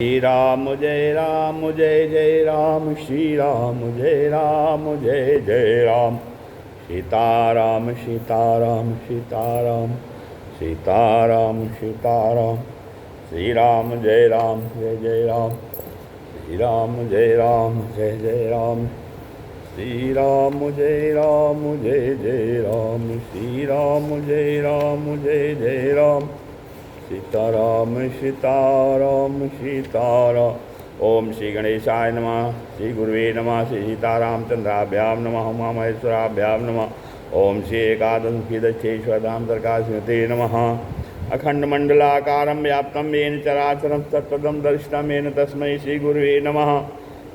श्री राम जय राम श्री राम जय जय राम सीताराम सीताराम सीताराम सीताराम सीताराम श्री राम जय राम श्री राम जय जय राम श्री राम जय राम श्री राम जय जय राम सीताराम सीताराम सीताराम। ओम श्री गणेशाय नमः, श्री गुरुवे नमः, श्री सीतारामचंद्राभ्याम नमः, उमा महेश्वराभ्याम नमः। ओम श्री एकादशमुखी दक्षेश्वरधाम सरकास्मते नमः। अखंडमंडलाकारं व्याप्तं येन चराचरं तत्पदं दर्शितं येन तस्मै श्री गुरुवे नमः।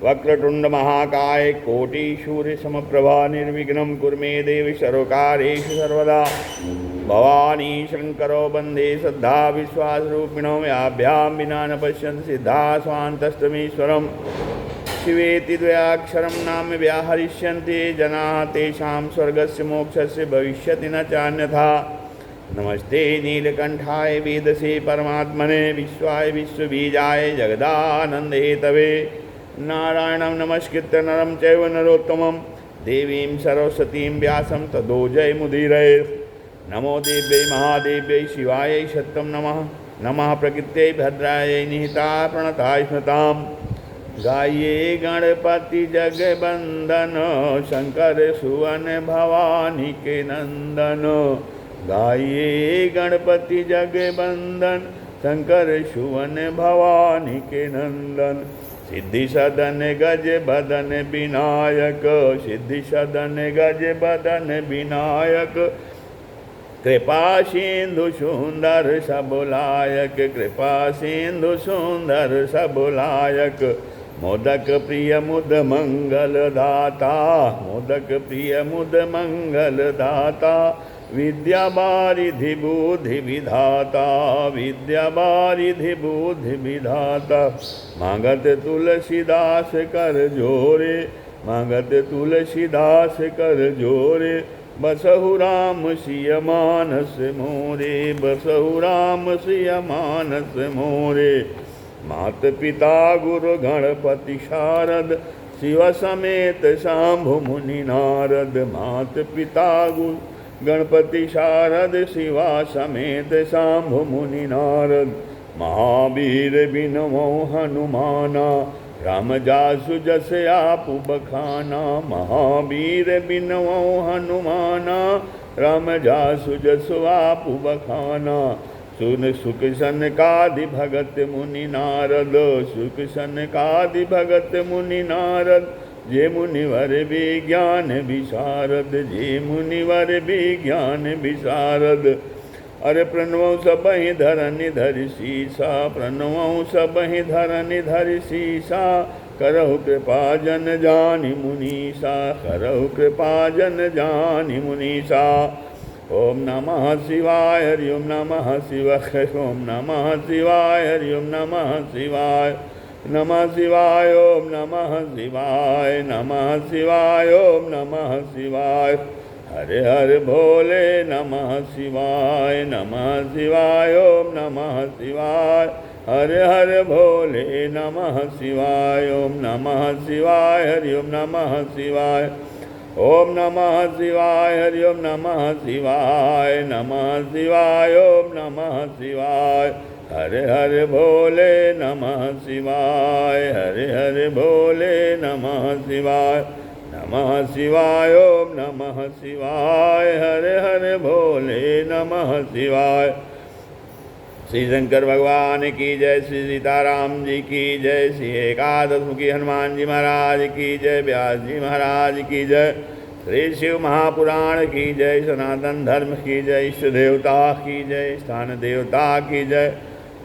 वक्रतुंड महाकाय कोटि सूर्य समप्रभा निर्विघ्नं कुरु मे देव सर्वकार्येषु सर्वदा। भवानी शंकरो वंदे श्रद्धा विश्वासरूपिणो याभ्यां विना न पश्यन्ति सिद्धा स्वान्तस्तमीश्वरम्। शिवेति द्वयाक्षरं नाम व्याहरिष्यन्ति जनाः तेषां स्वर्गस्य मोक्षस्य भविष्यति न चान्यथा। नमस्ते नीलकंठाय वेदसे परमात्मने विश्वाय विश्वबीजाय जगदानंदहेतवे। नारायणं नमस्कृत्य नरं चैव नरोत्तमं देवीं सरस्वतीं व्यासं ततो जयमुदीरये। नमो देव्यै महादेव्यै शिवायै सत्यं नमः। नमः प्रकृत्यै भद्रायै निहिता प्रणताय स्मृतां। गाये गणपति जगवंदन शंकर सुवन भवानी के नंदन। गाये गणपति जगवंदन शंकर सुवन भवानी के नंदन। सिद्धि सदन गज बदन विनायक, सिद्धि सदन गज बदन विनायक। कृपा सिंधु सुंदर सबुलायक, कृपा सिंधु सुंदर सबुलायक। मोदक प्रिय मुद मंगल दाता, मोदक प्रिय मुद मंगल दाता। विद्या बारिधि बुद्धि विधाता, विद्या बारिधि बुद्धि विधाता। मांगत तुलसीदास कर जोरे, मांगत तुलसीदास कर जोरे। बसहु राम सिय मानस मोरे, बसहु राम सिय मानस मोरे। मात पिता गुरु गणपति शारद शिव समेत शांभु मुनि नारद। मात पिता गुरु गणपति शारद शिवा समेत शांभु मुनि नारद। महावीर बिनमो हनुमाना राम जासु जस आपु बखाना। महावीर बिनमो हनुमाना राम जासु जसु आपु बखाना। सुन सुख सनकादि भगत मुनि नारद, सुख सनकादि भगत मुनि नारद। जे मुनिवर विज्ञान विशारद, जे मुनिवर विज्ञान विशारद। अरे प्रणवं सबहि धरनि धरि सीसा, प्रणवं सबहि धरनि धरि सीसा। करहु कृपा जन जानि मुनीसा, करहु कृपा जन जानि मुनीसा। ओम नमः शिवाय हरि ओम नमः शिवाय, ओम नमः शिवाय हरि ओम नमः शिवाय। नमः शिवाय ओम नमः शिवाय, नमः शिवाय ओम नमः शिवाय। हरे हरे भोले नमः शिवाय, नमः शिवाय ओम नमः शिवाय। हरे हरे भोले नमः शिवाय ओम नमः शिवाय हरि ओम नमः शिवाय। ओम नमः शिवाय हरि ओम नमः शिवाय, नमः शिवाय ओम नमः शिवाय। हरे हरे भोले नमः शिवाय, हरे हरे भोले नमः शिवाय। नमः शिवाय ओम नमः शिवाय, हरे हरे भोले नमः शिवाय। श्री शंकर भगवान की जय, श्री सीताराम जी की जय, श्री एकादशमुखी हनुमान जी महाराज की जय, व्यास जी महाराज की जय। श्री शिव महापुराण की जय, सनातन धर्म की जय, इष्ट देवता की जय, स्थान देवता की जय,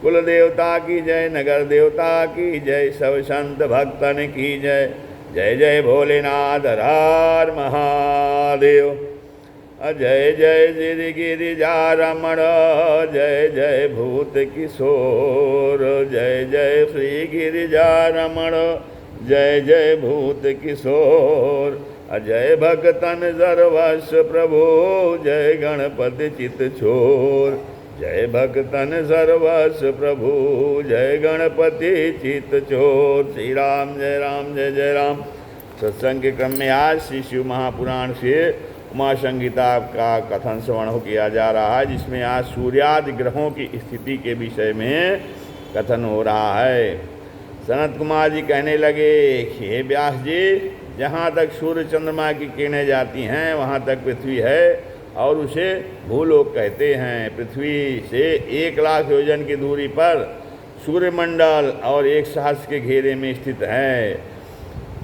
कुल देवता की जय, नगर देवता की जय, सब संत भक्तन की जय। जय जय भोलेनाथ हर महादेव। जय जय श्री गिरिजारमण, जय जय भूत किशोर। जय जय श्री गिरिजारमण, जय जय भूत किशोर। अजय भक्तन सर्वस्व प्रभु, जय गणपति चित छोर। जय भक्तन सर्वस्व प्रभु, जय गणपति चित चोर। श्री राम जय जय राम। सत्संग के क्रम में आज श्री शिव महापुराण से उमा संहिता का कथन श्रवण किया जा रहा है, जिसमें आज सूर्यादि ग्रहों की स्थिति के विषय में कथन हो रहा है। सनत कुमार जी कहने लगे, हे व्यास जी, जहाँ तक सूर्य चंद्रमा की किरणें जाती हैं वहाँ तक पृथ्वी है और उसे भूलोक कहते हैं। पृथ्वी से 1,00,000 योजन की दूरी पर सूर्यमंडल और 1 सहस्र के घेरे में स्थित है।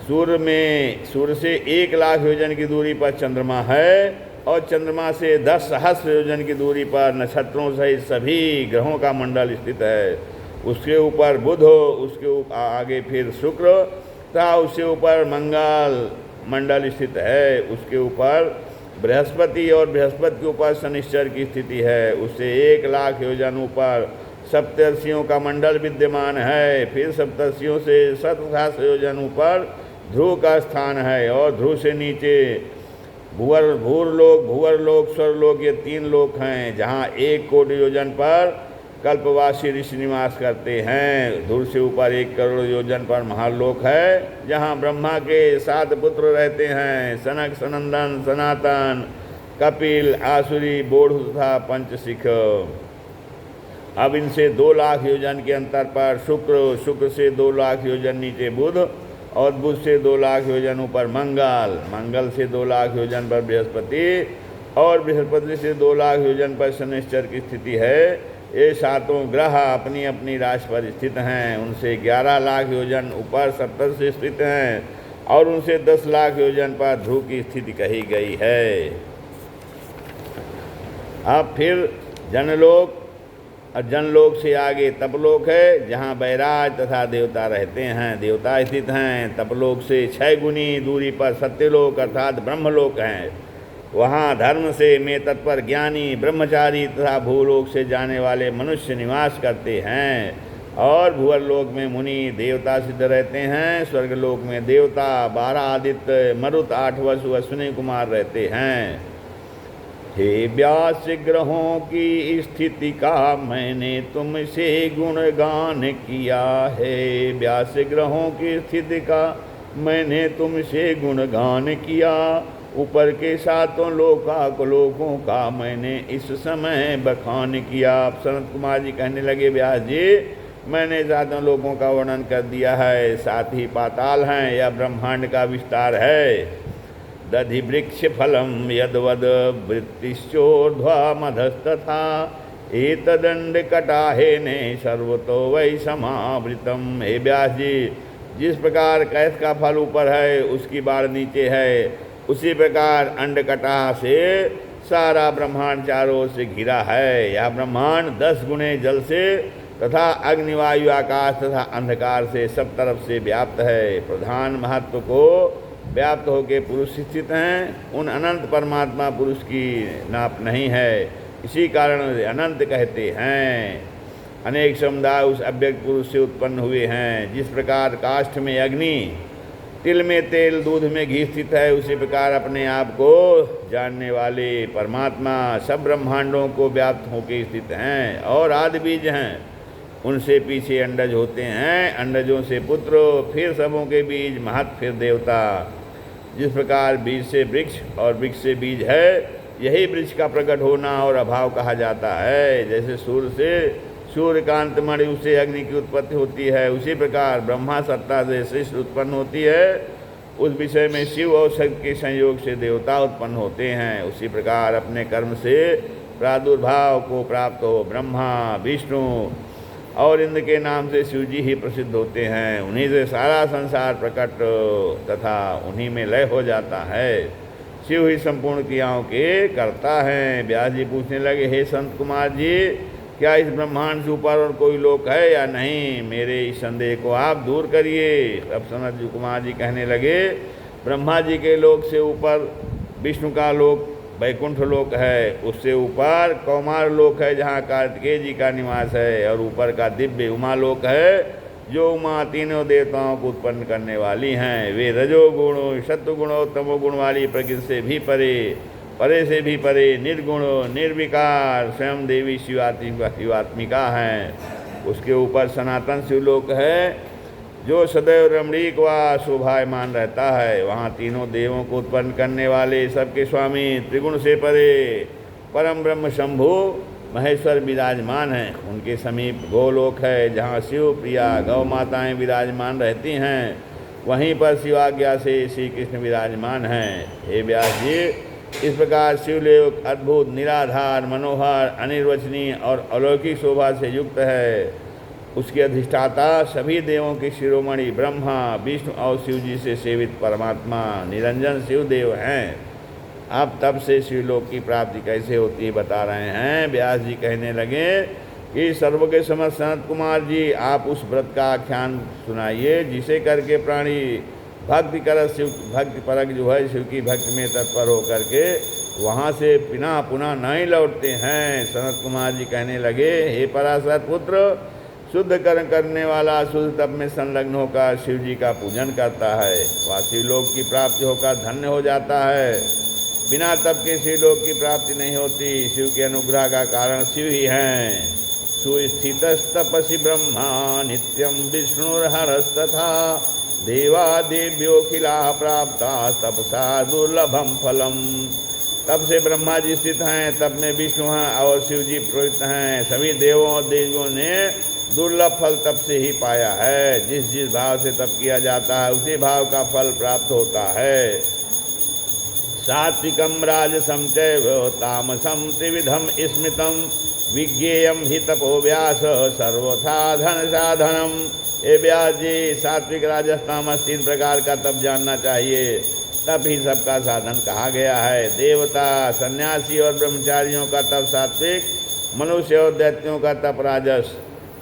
सूर्य से 1,00,000 योजन की दूरी पर चंद्रमा है और चंद्रमा से 10 सहस्र योजन की दूरी पर नक्षत्रों सहित सभी ग्रहों का मंडल स्थित है। उसके ऊपर बुध, उसके आगे फिर शुक्र तथा उसके ऊपर मंगल मंडल स्थित है। उसके ऊपर बृहस्पति और बृहस्पति के ऊपर शनिश्चर की स्थिति है। उससे 1,00,000 योजन ऊपर सप्तर्षियों का मंडल विद्यमान है। फिर सप्तर्षियों से 7,000 योजन ऊपर ध्रुव का स्थान है और ध्रुव से नीचे भूवरलोक, स्वरलोक, ये 3 लोक हैं, जहाँ 1 कोटि योजन पर कल्पवासी ऋषि निवास करते हैं। ध्रुव से ऊपर 1 करोड़ योजन पर महालोक है, जहाँ ब्रह्मा के 7 पुत्र रहते हैं, सनक, सनंदन, सनातन, कपिल, आसुरी, बोढ़ तथा पंचशिख। अब इनसे 2,00,000 योजन के अंतर पर शुक्र से 2,00,000 योजन नीचे बुध और बुध से 2,00,000 योजन ऊपर मंगल से 2,00,000 योजन पर बृहस्पति और बृहस्पति से 2,00,000 योजन पर शनिश्चर की स्थिति है। ये 7 ग्रह अपनी अपनी राशि पर स्थित हैं। उनसे 11,00,000 योजन ऊपर सप्तर्षि स्थित हैं और उनसे 10,00,000 योजन पर ध्रुव की स्थिति कही गई है। अब फिर जनलोक से आगे तपलोक है, जहाँ बैराज तथा देवता रहते हैं, देवता स्थित हैं। तपलोक से 6 गुनी दूरी पर सत्यलोक अर्थात ब्रह्मलोक हैं। वहाँ धर्म से में तत्पर ज्ञानी, ब्रह्मचारी तथा भूलोक से जाने वाले मनुष्य निवास करते हैं। और भूवरलोक में मुनि देवता सिद्ध रहते हैं। स्वर्गलोक में देवता 12 आदित्य, मरुत, 8 वसु, अश्विनी कुमार रहते हैं। हे व्यास, ग्रहों की स्थिति का मैंने तुमसे गुणगान किया है। व्यास, ग्रहों की स्थिति का मैंने तुमसे गुणगान किया। ऊपर के 7 लोकों का मैंने इस समय बखान किया। सनत कुमार जी कहने लगे, व्यास जी, मैंने 7 लोकों का वर्णन कर दिया है। 7 ही पाताल हैं, यह ब्रह्मांड का विस्तार है। दधि वृक्ष फलम यदवद वृत्तिश्चोर्ध्वा मधस्तथा एतदंड कटाहे ने सर्वतो वै समावृतम। हे व्यास जी, जिस प्रकार कैथ का फल ऊपर है उसकी बाढ़ नीचे है, उसी प्रकार अंडकटाह से सारा ब्रह्मांड चारों ओर से घिरा है। यह ब्रह्मांड 10 गुणे जल से तथा अग्निवायु आकाश तथा अंधकार से सब तरफ से व्याप्त है। प्रधान महत्व को व्याप्त होकर पुरुष स्थित हैं। उन अनंत परमात्मा पुरुष की नाप नहीं है, इसी कारण अनंत कहते हैं। अनेक समुदाय उस अव्यक्त पुरुष से उत्पन्न हुए हैं। जिस प्रकार काष्ठ में अग्नि, तिल में तेल, दूध में घी स्थित है, उसी प्रकार अपने आप को जानने वाले परमात्मा सब ब्रह्मांडों को व्याप्त होकर स्थित हैं और आदि बीज हैं। उनसे पीछे अंडज होते हैं, अंडजों से पुत्र, फिर सबों के बीज महत, फिर देवता। जिस प्रकार बीज से वृक्ष और वृक्ष से बीज है, यही वृक्ष का प्रकट होना और अभाव कहा जाता है। जैसे सूर्य से सूर्यकांत मणि, उससे अग्नि की उत्पत्ति होती है, उसी प्रकार ब्रह्मा सत्ता से सृष्टि उत्पन्न होती है। उस विषय में शिव और शक्ति के संयोग से देवता उत्पन्न होते हैं। उसी प्रकार अपने कर्म से प्रादुर्भाव को प्राप्त हो ब्रह्मा, विष्णु और इंद्र के नाम से शिव जी ही प्रसिद्ध होते हैं। उन्हीं से सारा संसार प्रकट तथा उन्हीं में लय हो जाता है। शिव ही संपूर्ण क्रियाओं के करता है। व्यास जी पूछने लगे, हे संत कुमार जी, क्या इस ब्रह्मांड से ऊपर और कोई लोक है या नहीं? मेरे इस संदेह को आप दूर करिए। अब सनत कुमार जी कहने लगे, ब्रह्मा जी के लोक से ऊपर विष्णु का लोक वैकुंठ लोक है, उससे ऊपर कौमार लोक है जहाँ कार्तिकेय जी का निवास है, और ऊपर का दिव्य उमा लोक है जो उमा तीनों देवताओं को उत्पन्न करने वाली हैं। वे रजोगुण, सत्वगुण और तमोगुण वाली प्रकृति से भी परे परे से भी परे, निर्गुण निर्विकार स्वयं देवी शिवात्मिका हैं। उसके ऊपर सनातन शिवलोक है जो सदैव रमणीक व शोभायमान रहता है। वहाँ तीनों देवों को उत्पन्न करने वाले सबके स्वामी त्रिगुण से परे परम ब्रह्म शंभु महेश्वर विराजमान हैं। उनके समीप गोलोक है जहाँ शिव प्रिया गौ माताएँ विराजमान रहती हैं। वहीं पर शिवाज्ञा से श्री कृष्ण विराजमान हैं। हे व्यास जी, इस प्रकार शिवलोक अद्भुत, निराधार, मनोहर, अनिर्वचनीय और अलौकिक शोभा से युक्त है। उसके अधिष्ठाता सभी देवों के शिरोमणि ब्रह्मा, विष्णु और शिव जी से सेवित परमात्मा निरंजन शिवदेव हैं। अब तब से शिवलोक की प्राप्ति कैसे होती है बता रहे हैं। व्यास जी कहने लगे कि सर्वज्ञ समर्थ सनत कुमार जी, आप उस व्रत का आख्यान सुनाइए जिसे करके प्राणी भक्ति कर शिव भक्ति परक जो है शिव की भक्ति में तत्पर होकर के वहाँ से पुनः पुनः नहीं लौटते हैं। सनत कुमार जी कहने लगे, हे पराशर पुत्र, शुद्ध कर्म करने वाला शुद्ध तप में संलग्न होकर शिव जी का पूजन करता है, वह शिवलोक की प्राप्ति होकर धन्य हो जाता है। बिना तप के शिवलोक की प्राप्ति नहीं होती। शिव के अनुग्रह का कारण शिव ही हैं। सुस्थितस्तपसि ब्रह्मा नित्यं विष्णुर्हरस्तथा देवादेव्योऽखिला प्राप्ता तपसा दुर्लभम फलम। तब से ब्रह्मा जी स्थित हैं, तब में विष्णु हैं और शिव जी प्रयुक्त हैं। सभी देवों और देवियों ने दुर्लभ फल तप से ही पाया है। जिस जिस भाव से तप किया जाता है उसी भाव का फल प्राप्त होता है। सात्विकम राजसं चैव तामसं त्रिविधम स्मृतम विज्ञेयम हि तपो व्यास सर्वसाधन साधनम। ए व्यास जी, सात्विक राजस तामस 3 प्रकार का तप जानना चाहिए। तप ही सबका साधन कहा गया है। देवता, सन्यासी और ब्रह्मचारियों का तप सात्विक, मनुष्य और दैत्यों का तप राजस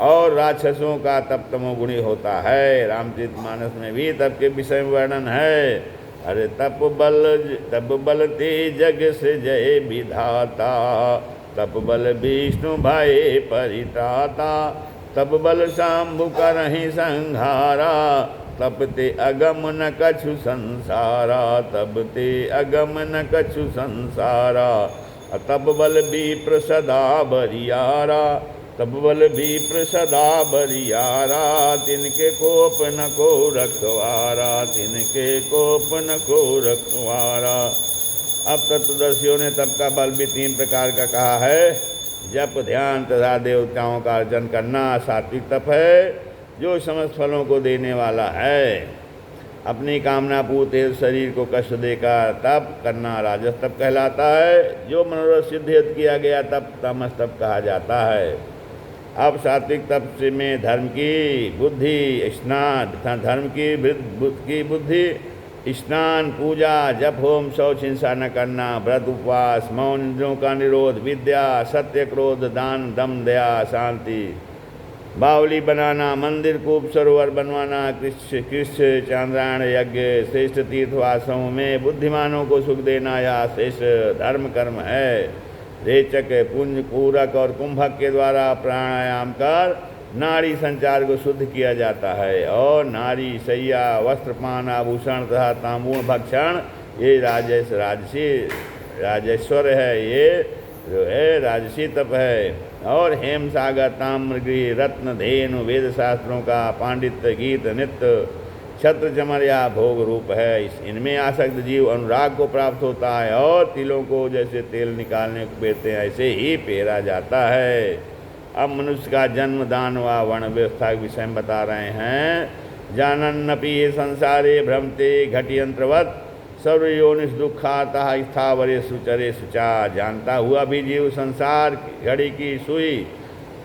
और राक्षसों का तप तमोगुणी होता है। रामचरितमानस में भी तप के विषय में वर्णन है। अरे तप बल ते जग से जय विधाता, तप बल विष्णु भय परित्राता, तप बल शंभु करहि संहारा, तप ते अगम न कछु संसारा, तप ते अगम न कछु संसारा, तप बल विप्र सदा बरियारा, तप बल विप्र सदा बरियारा, तिनके कोप न को रखवारा, तिनके कोप न को रखवारा। अब तत्वदर्शियों ने तप का बल भी 3 प्रकार का कहा है। जप, ध्यान तथा देवताओं का अर्चन करना सात्विक तप है जो समस्त फलों को देने वाला है। अपनी कामना पूर्ति शरीर को कष्ट देकर तप करना राजस तप कहलाता है। जो मनोरथ सिद्ध हेतु किया गया तप तामस तप कहा जाता है। अब सात्विक तप से में धर्म की बुद्धि स्नान, धर्म की बुद्धि स्नान, पूजा, जप, होम, शौच, हिंसा न करना, व्रत, उपवास, मौन, इंद्रियों का निरोध, विद्या, सत्य, क्रोध, दान, दम, दया, शांति, बावली बनाना, मंदिर, कूप, सरोवर बनवाना, कृष्ण चांद्रायण यज्ञ, श्रेष्ठ तीर्थवासों में बुद्धिमानों को सुख देना या श्रेष्ठ धर्म कर्म है। रेचक, पुंज, पूरक और कुंभक के द्वारा प्राणायाम कर नाड़ी संचार को शुद्ध किया जाता है। और नारी, शैया, वस्त्रपान, आभूषण तथा तांबूल भक्षण ये राजेश्वर है, ये जो है राजसी तप है। और हेम सागर, ताम्रगृह, रत्न, धेनु, वेद शास्त्रों का पांडित्य, गीत, नृत्य, छत्र, चमरिया भोग रूप है। इनमें आसक्त जीव अनुराग को प्राप्त होता है और तिलों को जैसे तेल निकालने को पेरते हैं ऐसे ही पेरा जाता है। अब मनुष्य का जन्म, दान व वर्ण व्यवस्था के विषय में बता रहे हैं। जानन्नपि ये संसारे भ्रमते घटियंत्रवत सर्वयोनिष दुखातः स्थावरे सुचरे सुचा। जानता हुआ भी जीव संसार घड़ी की सुई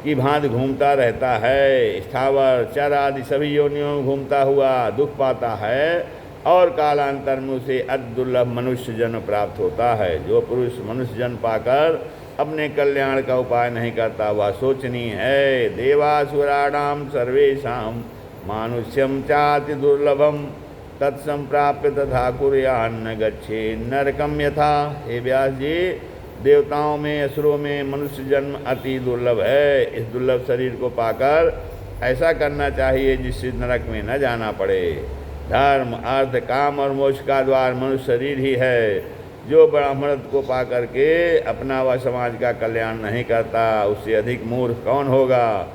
की भांति घूमता रहता है। स्थावर, चर आदि सभी योनियों में घूमता हुआ दुख पाता है और कालांतर में उसे अति दुर्लभ मनुष्य जन्म प्राप्त होता है। जो पुरुष मनुष्य जन्म पाकर अपने कल्याण का उपाय नहीं करता वह शोचनीय है। देवासुराणाम सर्वेषां मानुष्यम चाति दुर्लभम तत्संप्राप्य तथा कुर्यान्न गच्छे नरकम यथा। हे व्यास जी, देवताओं में, असुरों में मनुष्य जन्म अति दुर्लभ है। इस दुर्लभ शरीर को पाकर ऐसा करना चाहिए जिससे नरक में न जाना पड़े। धर्म, अर्थ, काम और मोक्ष का द्वार मनुष्य शरीर ही है। जो ब्राह्मणत्व को पा करके अपना व समाज का कल्याण नहीं करता, उससे अधिक मूर्ख कौन होगा।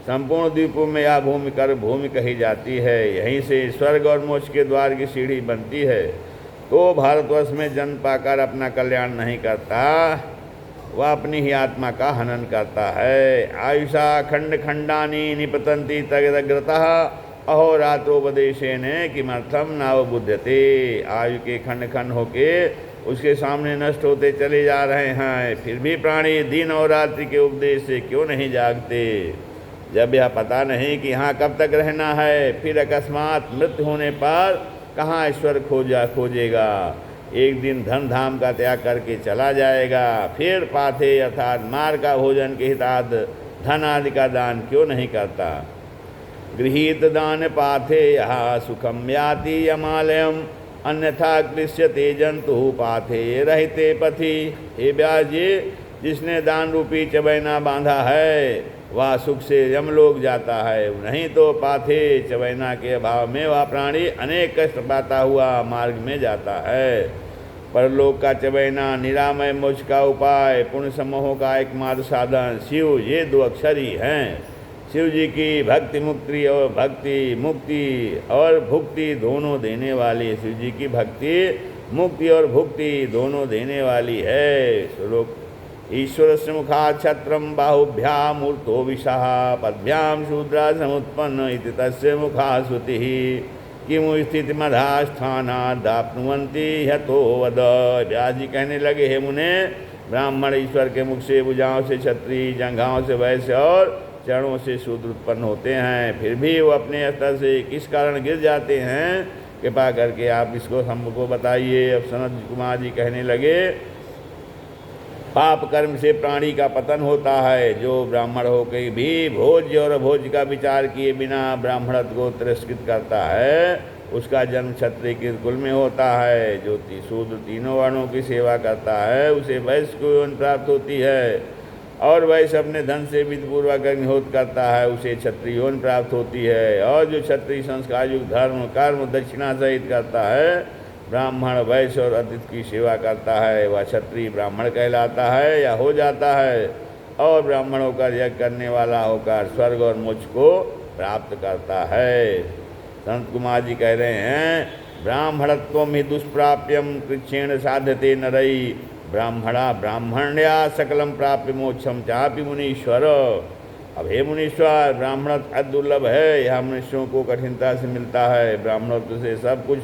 संपूर्ण द्वीपों में यह भूमि कर भूमि कही जाती है। यहीं से स्वर्ग और मोक्ष के द्वार की सीढ़ी बनती है। तो भारतवर्ष में जन्म पाकर अपना कल्याण नहीं करता, वह अपनी ही आत्मा का हनन करता है। आयुषा खंड खंडानी निपतंती तगदग्रतः अहोरात्रोपदेशेन किमर्थम नावबुध्यते। आयु के खंड खंड होके उसके सामने नष्ट होते चले जा रहे हैं, फिर भी प्राणी दिन और रात्रि के उपदेश से क्यों नहीं जागते। जब यह पता नहीं कि यहाँ कब तक रहना है, फिर अकस्मात मृत्यु होने पर कहाँ ईश्वर खोजेगा। एक दिन धन धाम का त्याग करके चला जाएगा, फिर पाथे अर्थात मार का भोजन के हितार्थ धन आदि का दान क्यों नहीं करता। गृहीत दान पाथे यहाँ सुखम याति यमालयम अन्यथा कृष्यते जंतु पाथे रहते पथि। हे व्यास जी, जिसने दान रूपी चबैना बांधा है वह सुख से यमलोक जाता है, नहीं तो पाथे चबैना के अभाव में वह प्राणी अनेक कष्ट पाता हुआ मार्ग में जाता है। परलोक का चबैना, निरामय मोक्ष का उपाय, पुण्य समूहों का एकमात्र साधन शिव, ये दो अक्षर ही हैं। शिव जी की भक्ति मुक्ति और भुक्ति दोनों देने वाली, शिव जी की भक्ति मुक्ति और भुक्ति दोनों देने वाली है। श्लोक ईश्वर से मुखा छत्रम बाहुभ्याम मूर्तो विषः पद्भ्याम शूद्रा समुत्पन्न इति तस्य मुखा श्रुति किमु स्थिति मधास्थानादाप्नुवन्ति हतो वद। व्यास जी कहने लगे, हे मुने, ब्राह्मण ईश्वर के मुख से, भुजाओं से क्षत्रिय, जंघाओं से वैश्य और चरणों से शूद्र उत्पन्न होते हैं, फिर भी वो अपने स्तर से किस कारण गिर जाते हैं, कृपा करके आप इसको हमको बताइए। अब सनत कुमार जी कहने लगे, पाप कर्म से प्राणी का पतन होता है। जो ब्राह्मण होकर भी भोज्य और अभोज्य का विचार किए बिना ब्राह्मणत्व को तिरस्कृत करता है, उसका जन्म क्षत्रिय के कुल में होता है। जो शूद्र तीनों वर्णों की सेवा करता है, उसे वैश्य को यौन प्राप्त होती है, और वैश्य अपने धन से विधिपूर्वक अग्निहोत्र करता है, उसे क्षत्रिय यौन प्राप्त होती है। और जो क्षत्रिय संस्कार युक्त धर्म कर्म दक्षिणा सहित करता है, ब्राह्मण वैश्य और अतिथि की सेवा करता है, वह क्षत्रिय ब्राह्मण कहलाता है या हो जाता है, और ब्राह्मण होकर यज्ञ करने वाला होकर स्वर्ग और मोक्ष को प्राप्त करता है। संत कुमार जी कह रहे हैं, ब्राह्मणत्वम ही दुष्प्राप्यम कृच्छेण साध्यते नरई ब्राह्मण्या सकलम प्राप्य मोक्षम चापि मुनीश्वर। अब हे मुनीश्वर, ब्राह्मणत्व दुर्लभ है, यह मनुष्यों को कठिनता से मिलता है। ब्राह्मणत्व से सब कुछ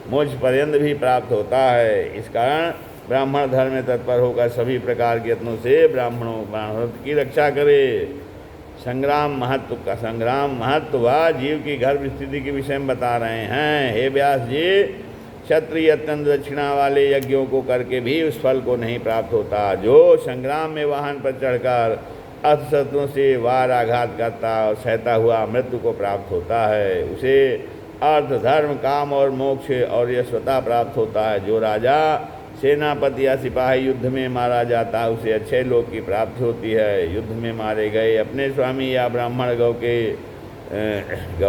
मोक्ष पर्यंत भी प्राप्त होता है। इस कारण ब्राह्मण धर्म में तत्पर होकर सभी प्रकार के यत्नों से ब्राह्मणत्व की रक्षा करे। संग्राम महत्व व जीव की गर्भ स्थिति के विषय में बता रहे हैं। हे व्यास जी, क्षत्रिय अत्यंत दक्षिणा वाले यज्ञों को करके भी उस फल को नहीं प्राप्त होता। जो संग्राम में वाहन पर चढ़कर अर्थशत्रुओं से वार आघात करता और सहता हुआ मृत्यु को प्राप्त होता है, उसे अर्थ धर्म काम और मोक्ष और यशवता प्राप्त होता है। जो राजा सेनापति या सिपाही युद्ध में मारा जाता है, उसे अच्छे लोक की प्राप्ति होती है। युद्ध में मारे गए अपने स्वामी या ब्राह्मण गौ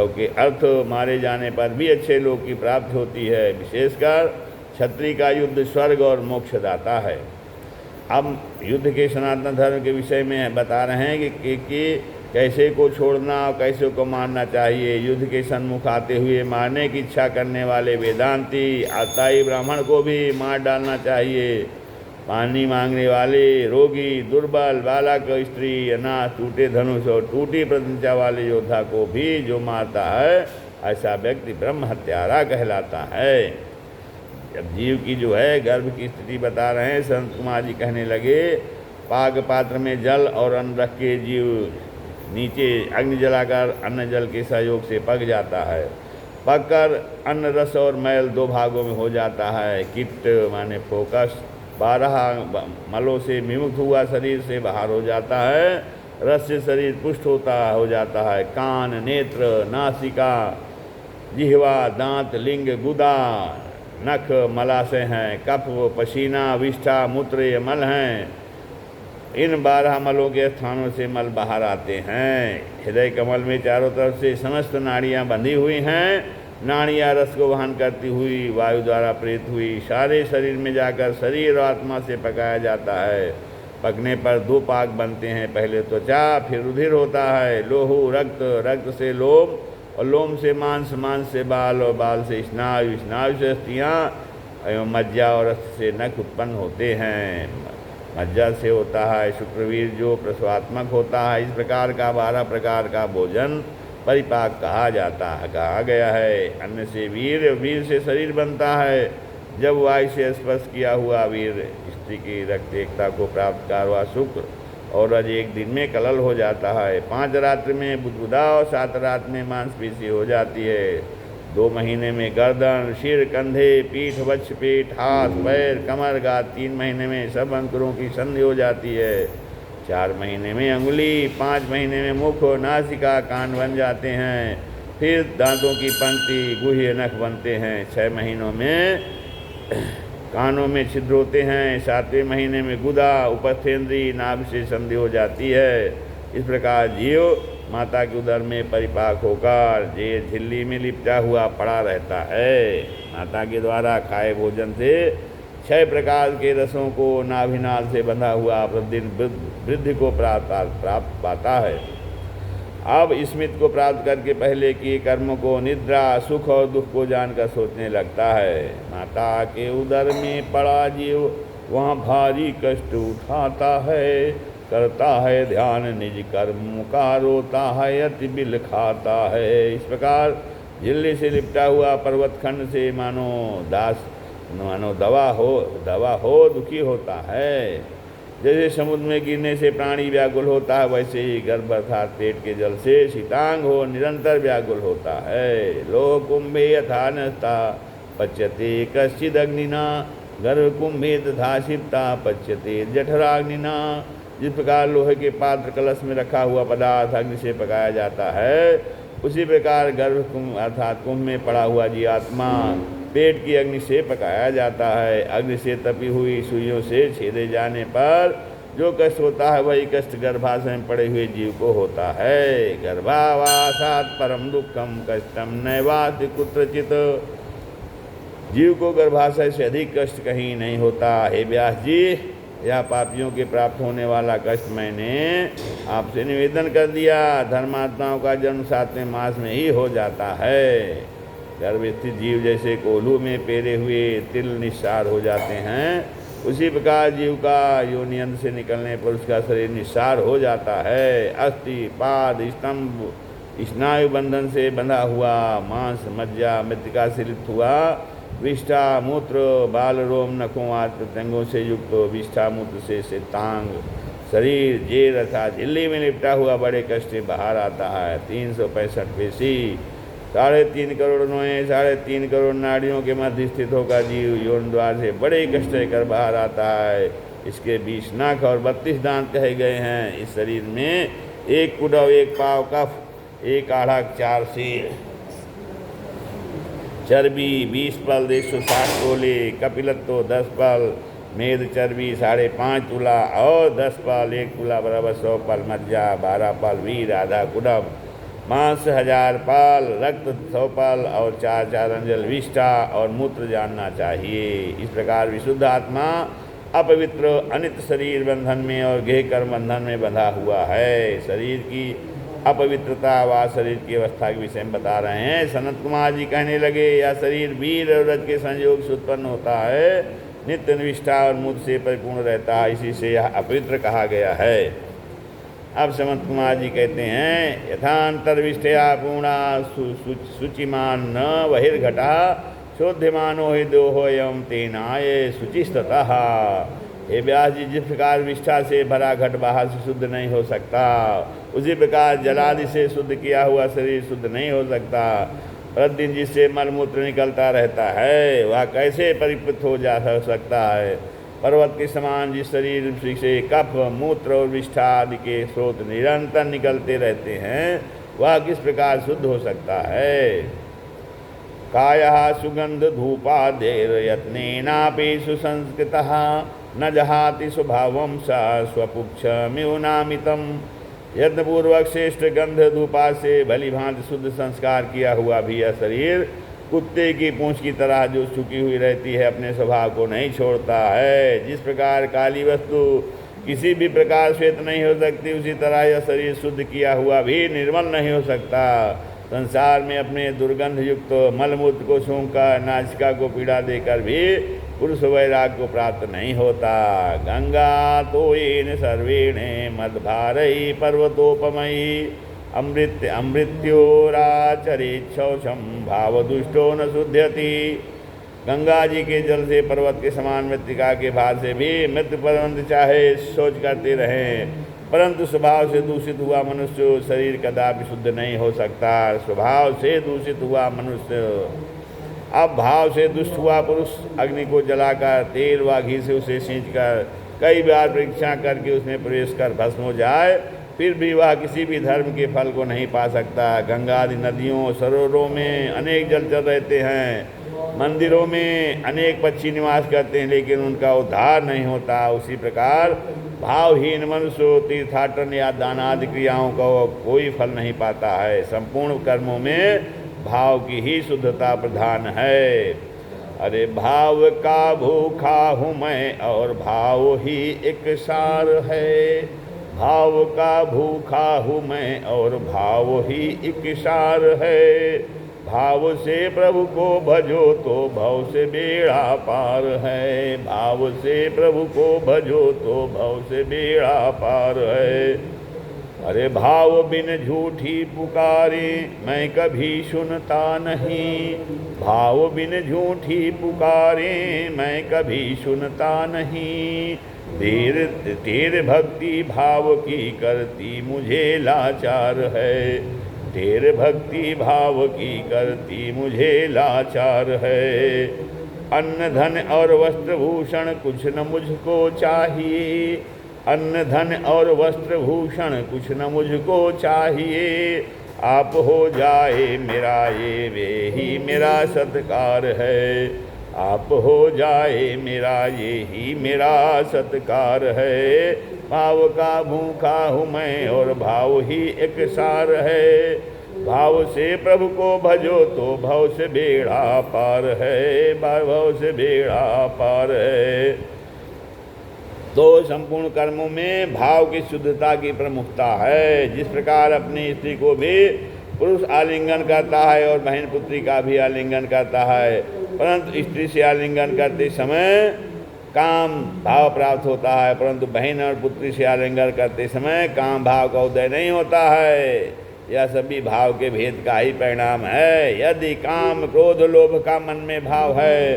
के अर्थ मारे जाने पर भी अच्छे लोक की प्राप्ति होती है। विशेषकर क्षत्रिय का युद्ध स्वर्ग और मोक्ष दाता है। अब युद्ध के सनातन धर्म के विषय में बता रहे हैं कि कैसे को छोड़ना और कैसे को मारना चाहिए। युद्ध के सन्मुख आते हुए मारने की इच्छा करने वाले वेदांती आताई ब्राह्मण को भी मार डालना चाहिए। पानी मांगने वाले, रोगी, दुर्बल, बालक, स्त्री, अनाथ, टूटे धनुष और टूटी प्रतिज्ञा वाले योद्धा को भी जो मारता है, ऐसा व्यक्ति ब्रह्म हत्यारा कहलाता है। जब जीव की जो है गर्भ की स्थिति बता रहे हैं, संत कुमार जी कहने लगे, पाग पात्र में जल और अन्न रख के जीव नीचे अग्नि जलाकर अन्न जल के सहयोग से पक जाता है। पककर अन्न रस और मैल दो भागों में हो जाता है। किट माने फोकस 12 मलों से विमुक्त हुआ शरीर से बाहर हो जाता है। रस से शरीर पुष्ट हो जाता है। कान, नेत्र, नासिका, जिह्वा, दांत, लिंग, गुदा, नख मलाशय हैं। कफ, पसीना, विष्ठा, मूत्र ये मल हैं। इन 12 मलों के स्थानों से मल बाहर आते हैं। हृदय कमल में चारों तरफ से समस्त नाड़ियां बंधी हुई हैं। नाड़ियाँ रस को वहन करती हुई वायु द्वारा प्रेरित हुई सारे शरीर में जाकर शरीर और आत्मा से पकाया जाता है। पकने पर 2 पाक बनते हैं, पहले त्वचा, फिर रुधिर होता है, लोहू रक्त, रक्त से लोम और लोम से मांस, मांस से बाल और बाल से स्नायु, स्नायु से अस्थियाँ एवं मज्जा और अस्थि से नख उत्पन्न होते हैं। मज्जा से होता है शुक्रवीर जो प्रसवात्मक होता है। इस प्रकार का 12 प्रकार का भोजन परिपाक कहा गया है। अन्न से वीर, वीर से शरीर बनता है। जब वायु से स्पर्श किया हुआ वीर स्त्री की रक्त एकता को प्राप्त कारवा शुक्र और रज एक दिन में कलल हो जाता है। 5 रात्रि में बुदबुदा और 7 रात में मांसपेशी हो जाती है। 2 महीने में गर्दन, सिर, कंधे, पीठ, वक्ष, पेट, हाथ, पैर, कमर, गात। 3 महीने में सब अंकुरों की संधि हो जाती है। 4 महीने में अंगुली, 5 महीने में मुख, नासिका, कान बन जाते हैं। फिर दांतों की पंक्ति, गुह्य नख बनते हैं। 6 महीनों में कानों में छिद्र होते हैं। 7वें महीने में गुदा, उपस्थेंद्री, नाभि से संधि हो जाती है। इस प्रकार जीव माता के उदर में परिपाक होकर जे झिल्ली में लिपटा हुआ पड़ा रहता है। माता के द्वारा खाए भोजन से 6 प्रकार के रसों को नाभिनाल से बंधा हुआ प्रतिदिन वृद्धि को प्राप्त पाता है। अब स्मित को प्राप्त करके पहले किए कर्मों को, निद्रा, सुख और दुख को जानकर सोचने लगता है। माता के उदर में पड़ा जीव वहाँ भारी कष्ट उठाता है, करता है ध्यान निज कर्म का, रोता है अति बिल खाता है। इस प्रकार झिल्ली से लिपटा हुआ पर्वत खंड से मानो दवा हो दुखी होता है। जैसे समुद्र में गिरने से प्राणी व्याकुल होता है, वैसे ही गर्भ अर्थात पेट के जल से शीतांग हो निरंतर व्याकुल होता है। लोह कुंभे यथा नस्ता पच्यते कश्चिद अग्निना, गर्भ कुंभे तथा शिप्ता पच्यते जठराग्निना। जिस प्रकार लोहे के पात्र कलश में रखा हुआ पदार्थ अग्नि से पकाया जाता है, उसी प्रकार गर्भ कुंभ अर्थात कुंभ में पड़ा हुआ जीवात्मा पेट की अग्नि से पकाया जाता है। अग्नि से तपी हुई सुइयों से छेदे जाने पर जो कष्ट होता है, वही कष्ट गर्भाशय में पड़े हुए जीव को होता है। गर्भावासात परम दुखम कष्टम नैवाति कुत्रचित। जीव को गर्भाशय से अधिक कष्ट कहीं नहीं होता। हे व्यास जी, यह पापियों के प्राप्त होने वाला कष्ट मैंने आपसे निवेदन कर दिया। धर्मात्माओं का जन्म 7वें मास में ही हो जाता है। गर्भ स्थित जीव जैसे कोल्हू में पेरे हुए तिल निस्सार हो जाते हैं, उसी प्रकार जीव का योनियंत्र से निकलने पर उसका शरीर निस्सार हो जाता है। अस्थि, पाद, स्तंभ, स्नायु बंधन से बंधा हुआ, मांस, मज्जा, मृतिका से लिप्त हुआ, विष्ठा, मूत्र, बाल, रोम, नखों आदि प्रत्यंगों से युक्त विष्ठा मूत्र से श्वेतांग शरीर जेर अर्थात झिल्ली में लिपटा हुआ बड़े कष्ट से बाहर आता है। 365 पेशी, 3.5 करोड़ नोएं, 3.5 करोड़ नाड़ियों के मध्य स्थित होकर जीव यौन द्वार से बड़े कष्ट कर बाहर आता है। इसके 20 नाक और 32 दांत कहे गए हैं। इस शरीर में 1 कुडव, 1 पाव कफ, 1 आढ़ा, 4 सिर, चर्बी 20 पल, 160 तोले, कपिलत्व 10 पल, मेद चर्बी 5.5 तुला और 10 पल, 1 तुला बराबर 100 पल, मज्जा 12 पल, वीर आधा कुडव, मांस 1000 पाल, रक्त 100 पाल और 4 अंजल विष्ठा और मूत्र जानना चाहिए। इस प्रकार विशुद्ध आत्मा अपवित्र अनित शरीर बंधन में और गेह कर्म बंधन में बंधा हुआ है। शरीर की अपवित्रता व शरीर की अवस्था के विषय में बता रहे हैं। सनत कुमार जी कहने लगे, यह शरीर वीर और रज के संयोग से उत्पन्न होता है, नित्य निष्ठा और मूत्र से परिपूर्ण रहता है, इसी से यह अपवित्र कहा गया है। अब समंत कुमार जी कहते हैं, यथांतर्विष्ठया पूर्णा शुचिमान न बहिर्घटा शोध्यमानो हि दोहोयम तेनाये शुचिस्ततः। हे व्यास जी, जिस प्रकार विष्ठा से भरा घट बाहर से शुद्ध नहीं हो सकता, उसी प्रकार जलादि से शुद्ध किया हुआ शरीर शुद्ध नहीं हो सकता। प्रतिदिन जिससे मलमूत्र निकलता रहता है, वह कैसे परिपृत हो जा सकता है। पर्वत के समान जिस शरीर से कफ, मूत्र और विष्ठा आदि के स्रोत निरंतर निकलते रहते हैं, वह किस प्रकार शुद्ध हो सकता है। कायः सुगंध धूपादेर यत्नेनापि सुसंस्कृतः न जहाति स्वभावं स स्वपुक्षमिव नामितम्। यत्नपूर्वक श्रेष्ठ गंध धूपा से भली भांति शुद्ध संस्कार किया हुआ भी यह शरीर कुत्ते की पूंछ की तरह जो झुकी हुई रहती है, अपने स्वभाव को नहीं छोड़ता है। जिस प्रकार काली वस्तु किसी भी प्रकार श्वेत नहीं हो सकती, उसी तरह यह शरीर शुद्ध किया हुआ भी निर्मल नहीं हो सकता। संसार में अपने दुर्गंध युक्त मलमूत्र को सूंघकर नासिका को पीड़ा देकर भी पुरुष वैराग को प्राप्त नहीं होता। गंगा तो येन सर्वेण मदभारई पर्वतोपमयी अमृत्योराचरित शौचम भाव दुष्टो न शुद्ध्यति। गंगा जी के जल से पर्वत के समान मृत्तिका के भार से भी मृत्यु पर्यंत चाहे शौच करते रहें, परंतु स्वभाव से दूषित हुआ मनुष्य शरीर कदापि शुद्ध नहीं हो सकता। स्वभाव से दूषित हुआ मनुष्य, अब भाव से दुष्ट हुआ पुरुष अग्नि को जलाकर तेल व घी से उसे सींचकर कई बार परीक्षा करके उसमें प्रवेश कर भस्म हो जाए, फिर भी वह किसी भी धर्म के फल को नहीं पा सकता। गंगा आदि नदियों सरोवरों में अनेक जलचर रहते हैं, मंदिरों में अनेक पक्षी निवास करते हैं, लेकिन उनका उद्धार नहीं होता। उसी प्रकार भावहीन मनुष्य तीर्थाटन या दानादि क्रियाओं का कोई फल नहीं पाता है। संपूर्ण कर्मों में भाव की ही शुद्धता प्रधान है। अरे भाव का भूखा हूँ मैं और भाव ही एक सार है। भाव का भूखा हूँ मैं और भाव ही एक सार है। भाव से प्रभु को भजो तो भव से बेड़ा पार है। भाव से प्रभु को भजो तो भव से बेड़ा पार है। अरे भाव बिन झूठी पुकारे मैं कभी सुनता नहीं। भाव बिन झूठी पुकारे मैं कभी सुनता नहीं। तेरे भक्ति भाव की करती मुझे लाचार है। तेरे भक्ति भाव की करती मुझे लाचार है। अन्न धन और वस्त्र भूषण कुछ न मुझको चाहिए। अन्न धन और वस्त्र भूषण कुछ न मुझको चाहिए। आप हो जाए मेरा ये वे ही मेरा सत्कार है। आप हो जाए मेरा ये ही मेरा सत्कार है। भाव का भूखा हूँ मैं और भाव ही एक सार है। भाव से प्रभु को भजो तो भव से बेड़ा पार है। भव से बेड़ा पार है। तो संपूर्ण कर्मों में भाव की शुद्धता की प्रमुखता है। जिस प्रकार अपनी स्त्री को भी पुरुष आलिंगन करता है और बहन पुत्री का भी आलिंगन करता है, परंतु स्त्री से आलिंगन करते समय काम भाव प्राप्त होता है, परंतु बहन और पुत्री से आलिंगन करते समय काम भाव का उदय नहीं होता है। यह सभी भाव के भेद का ही परिणाम है। यदि काम क्रोध लोभ का मन में भाव है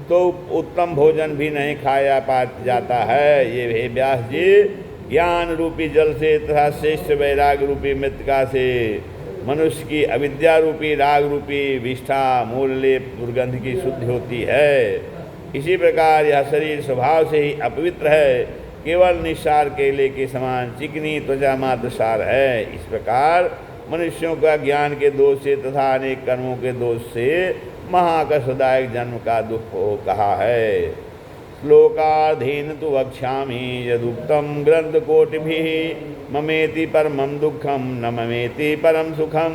तो उत्तम भोजन भी नहीं खाया पा जाता है। ये हे व्यास जी, ज्ञान रूपी जल से तथा श्रेष्ठ वैराग रूपी मृत्तिका से मनुष्य की अविद्या रूपी राग रूपी विष्ठा मूल दुर्गंध की शुद्धि होती है। इसी प्रकार यह शरीर स्वभाव से ही अपवित्र है, केवल निस्सार केले के समान चिकनी त्वचा मात्र सार है। इस प्रकार मनुष्यों का ज्ञान के दोष से तथा अनेक कर्मों के दोष से महाकष्टदायक जन्म का दुख हो कहा है। श्लोकाधीन तो वक्ष्यामि यदुक्तम ग्रंथ कोटिभिः ममेति परमं दुखम न ममेति परम सुखम।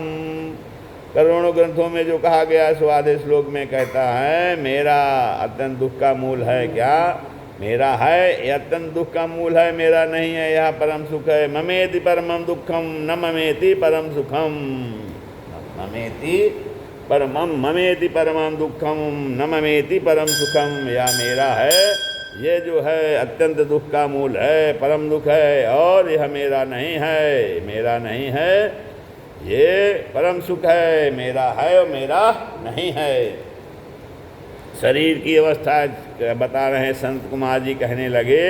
करोड़ों ग्रंथों में जो कहा गया सो आधे श्लोक में कहता है मेरा अत्यंत दुख का मूल है। क्या मेरा है? यह अत्यंत दुख का मूल है, मेरा नहीं है। यह परम सुख है। ममेति परमं दुखम न ममेति परम सुखम। ममेति परमं ममेति परमं दुखम न ममेति परम सुखम। यह मेरा है, ये जो है अत्यंत दुख का मूल है, परम दुख है, और यह मेरा नहीं है। मेरा नहीं है, ये परम सुख है। मेरा है और मेरा नहीं है। शरीर की अवस्था बता रहे हैं संत कुमार जी। कहने लगे,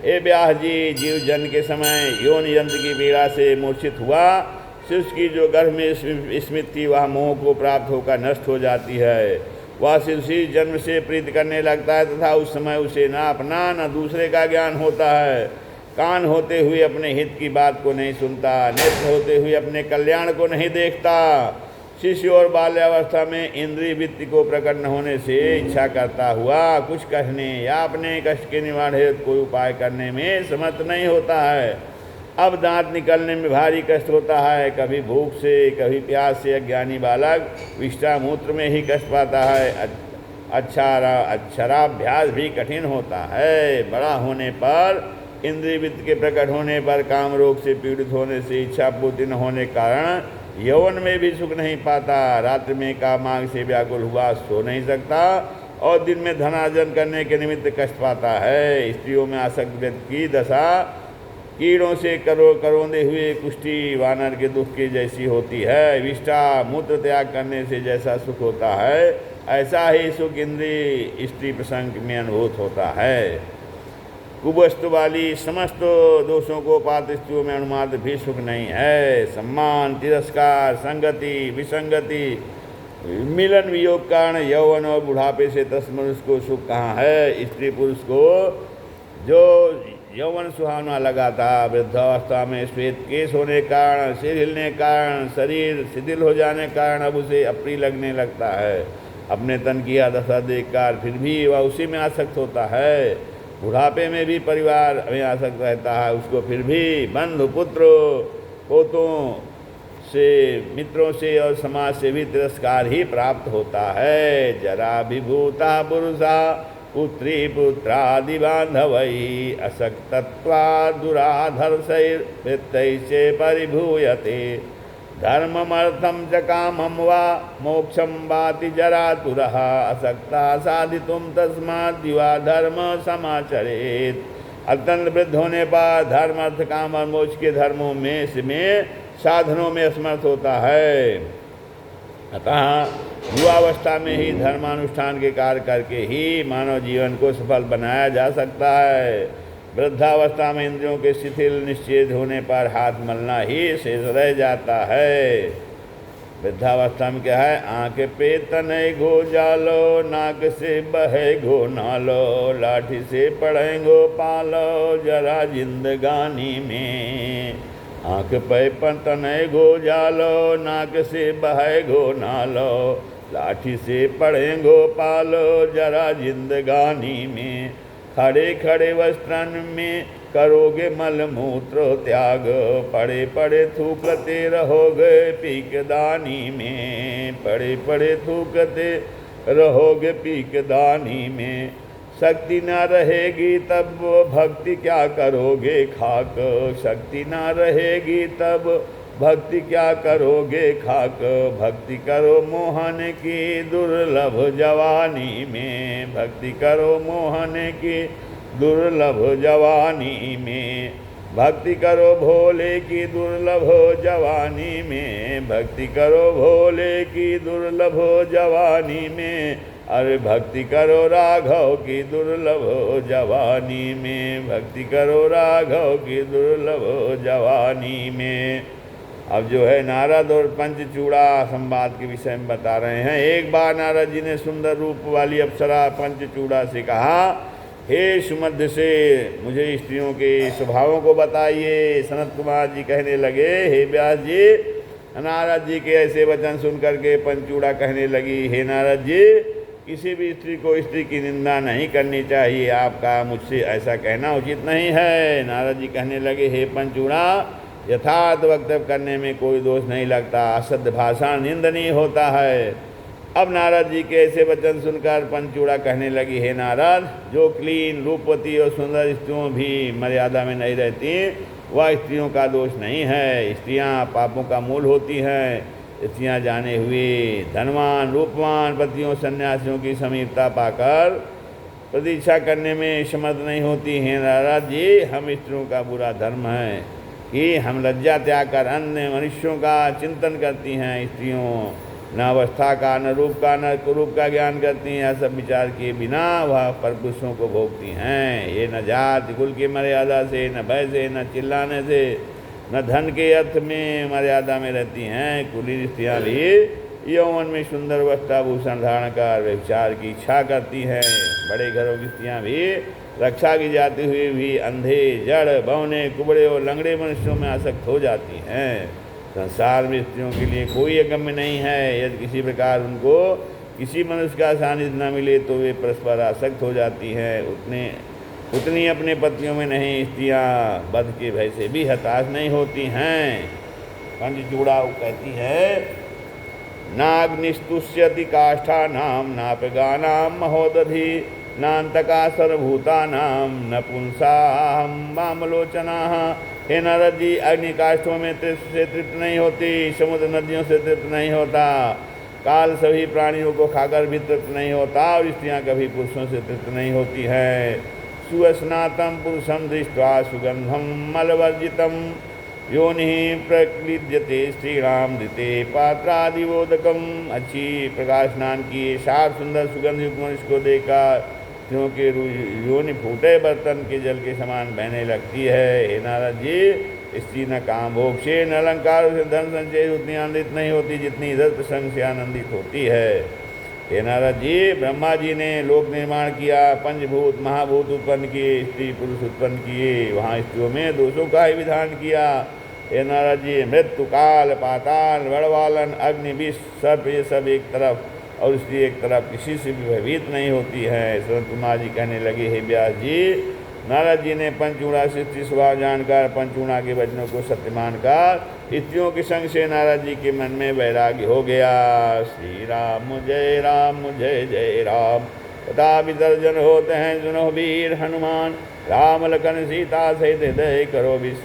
ए व्यास जी, जीव जन्म के समय योनि यंत्र की पीड़ा से मूर्छित हुआ। शिष्य की जो गर्भ में स्मृति वह मोह को प्राप्त होकर नष्ट हो जाती है। वह शिष्य जन्म से प्रीत करने लगता है तथा उस समय उसे ना अपना न दूसरे का ज्ञान होता है। कान होते हुए अपने हित की बात को नहीं सुनता, नेत्र होते हुए अपने कल्याण को नहीं देखता। शिशु और बाल्यावस्था में इंद्रिय वृत्ति को प्रकट न होने से इच्छा करता हुआ कुछ कहने या अपने कष्ट के निवारण हेतु कोई उपाय करने में समर्थ नहीं होता है। अब दांत निकलने में भारी कष्ट होता है, कभी भूख से, कभी प्यास से अज्ञानी बालक विष्ठा मूत्र में ही कष्ट पाता है। अक्षराभ्यास भी कठिन होता है। बड़ा होने पर, इंद्रिय वृत्ति के प्रकट होने पर, काम रोग से पीड़ित होने से, इच्छा पूर्ति न होने के कारण यौवन में भी सुख नहीं पाता। रात्रि में कामाग से व्याकुल हुआ सो नहीं सकता और दिन में धनार्जन करने के निमित्त कष्ट पाता है। स्त्रियों में आसक्त व्यक्ति की दशा कीड़ों से करोंदे हुए कुष्ठी वानर के दुख की जैसी होती है। विष्ठा मूत्र त्याग करने से जैसा सुख होता है, ऐसा ही सुख इंद्रिय स्त्री प्रसंग में अनुभूत होता है। कुवस्तु वाली समस्त दोषों को पात्र स्त्रियों में अनुमात्र भी सुख नहीं है। सम्मान, तिरस्कार, संगति, विसंगति, मिलन वियोग कारण यौवन और बुढ़ापे से तस्मनुष्य को सुख कहाँ है। स्त्री पुरुष को जो यौवन सुहावना लगा था, वृद्धावस्था में श्वेत केश होने के कारण, सिर हिलने के कारण, शरीर शिथिल हो जाने के कारण अब उसे अप्रिय लगने लगता है। अपने तन की दशा देखकर फिर भी वह उसी में आसक्त होता है। बुढ़ापे में भी परिवार में आसक्त रहता है, उसको फिर भी बंधु पुत्र पोतों से, मित्रों से और समाज से भी तिरस्कार ही प्राप्त होता है। जरा विभूता पुरुषा पुत्री पुत्रादि बांधवई असक्तत्वा दुराधर्षैर्वृत्तैश्च परिभूयते। धर्ममर्थं च कामं वा मोक्षं वाति जरातुरः असक्ता साधितुं तस्माद् युवा धर्म समाचरेत्। अत्यंत वृद्ध होने पर धर्म, अर्थ, काम और मोक्ष के धर्मों में साधनों में असमर्थ होता है। अतः युवावस्था में ही धर्मानुष्ठान के कार्य करके ही मानव जीवन को सफल बनाया जा सकता है। वृद्धावस्था में इंद्रियों के शिथिल निश्चेद होने पर हाथ मलना ही शेष रह जाता है। वृद्धावस्था में क्या है? आँख पे तनय घो जालो, नाक से बहे घो नालो, लाठी से पढ़ेंगो पालो जरा जिंदगानी में। आँख पे तनय घो जालो, नाक से बहे घो नालो, लाठी से पढ़ेंगो पालो जरा जिंदगानी में। खड़े खड़े वस्त्रन में करोगे मल मूत्र त्याग, पड़े पड़े थूकते रहोगे पीकदानी में। पड़े पड़े थूकते रहोगे पीकदानी में। शक्ति ना रहेगी तब भक्ति क्या करोगे खाक, शक्ति ना रहेगी तब भक्ति क्या करोगे खाक। भक्ति करो मोहन की दुर्लभ जवानी में, भक्ति करो मोहन की दुर्लभ जवानी में। भक्ति करो भोले की दुर्लभ जवानी में, भक्ति करो भोले की दुर्लभ जवानी में। अरे भक्ति करो राघव की दुर्लभ जवानी में, भक्ति करो राघव की दुर्लभ जवानी में। अब जो है नारद और पंचचूड़ा संवाद के विषय में बता रहे हैं। एक बार नारद जी ने सुंदर रूप वाली अप्सरा पंचचूड़ा से कहा, हे सुमध्य से मुझे स्त्रियों के स्वभावों को बताइए। सनत कुमार जी कहने लगे, हे व्यास जी, नारद जी के ऐसे वचन सुन करके पंचचूड़ा कहने लगी, हे नारद जी, किसी भी स्त्री को स्त्री की निंदा नहीं करनी चाहिए। आपका मुझसे ऐसा कहना उचित नहीं है। नारद जी कहने लगे, हे पंचचूड़ा, यथार्थ वक्तव्य करने में कोई दोष नहीं लगता, असत्य भाषण निंदनीय होता है। अब नारद जी के ऐसे वचन सुनकर पंचचूड़ा कहने लगी, हे नारद, जो क्लीन रूपवती और सुंदर स्त्रियों भी मर्यादा में नहीं रहती, वह स्त्रियों का दोष नहीं है। स्त्रियां पापों का मूल होती हैं। स्त्रियां जाने हुए धनवान रूपवान पतियों सन्यासियों की समीपता पाकर प्रतीक्षा करने में समर्थ नहीं होती हैं। नारद जी, हम स्त्रियों का बुरा धर्म है कि हम लज्जा त्याग कर अन्य मनुष्यों का चिंतन करती हैं। स्त्रियों न अवस्था का, न रूप का, न कुरूप का ज्ञान करती हैं। यह सब विचार किए बिना वह परपुरुषों को भोगती हैं। ये न जाति कुल की मर्यादा से, न भय से, न चिल्लाने से, न धन के अर्थ में मर्यादा में रहती हैं। कुलीन स्त्रियाँ भी यौवन में सुंदर वस्त्राभूषण धारण कर व्यभिचार की इच्छा करती हैं। बड़े घरों की स्त्रियाँ भी रक्षा की जाती हुई भी अंधे, जड़, बौने, कुबड़े और लंगड़े मनुष्यों में आसक्त हो जाती हैं। संसार में स्त्रियों के लिए कोई अगम्य नहीं है। यदि किसी प्रकार उनको किसी मनुष्य का सानिध्य न मिले तो वे परस्पर आसक्त हो जाती हैं। उतने उतनी अपने पतियों में नहीं स्त्रियां वध के भय से भी हताश नहीं होती हैं। पंचचूड़ा कहती है, नाग्निस्तुष्यति काष्ठानां नापगानां महोदधि नान्तका सर्वभूतानां न पुंसाहं वामलोचनाः। हे नारद जी, अग्नि काष्ठों में से तृप्त नहीं होती, समुद्र नदियों से तृप्त नहीं होता, काल सभी प्राणियों को खाकर भी तृप्त नहीं होता, और स्त्रियां कभी पुरुषों से तृप्त नहीं होती हैं। सुस्नातम पुरुषम दृष्ट्वा सुगंधम मलवर्जितम योनि प्रक्लिद्यते स्त्रीणाम दिते पात्रादिवोदकम। अच्छी प्रकाश स्नान किए साफ सुंदर सुगंध युक्त मनुष्य को देखा क्योंकि योनि फूटे बर्तन के जल के समान बहने लगती है। हे नारद जी, स्त्री न काम भोग से न अलंकार से धन संचय उतनी आनंदित नहीं होती जितनी इधर प्रसंग से आनंदित होती है। हे नारद जी, ब्रह्मा जी ने लोक निर्माण किया, पंचभूत महाभूत उत्पन्न किए, स्त्री पुरुष उत्पन्न किए, वहाँ स्त्रियों में दोषों का ही विधान किया। हे नारद जी, मृत्यु काल पाताल बड़वालन अग्नि विष सर्प ये सब एक तरफ और स्त्री एक तरफ किसी से भी भयभीत नहीं होती है। संत कुमार जी कहने लगे, हे व्यास जी, नारद जी ने पंचूड़ा से स्त्री स्वभाव जानकर पंचूड़ा के वचनों को सत्य मानकर स्त्रियों के संग से नारद जी के मन में वैराग्य हो गया। श्री राम जय राम तथा विसर्जन होते हैं सुनो वीर हनुमान, राम लखन सीता सहित हृदय करो विश्राम।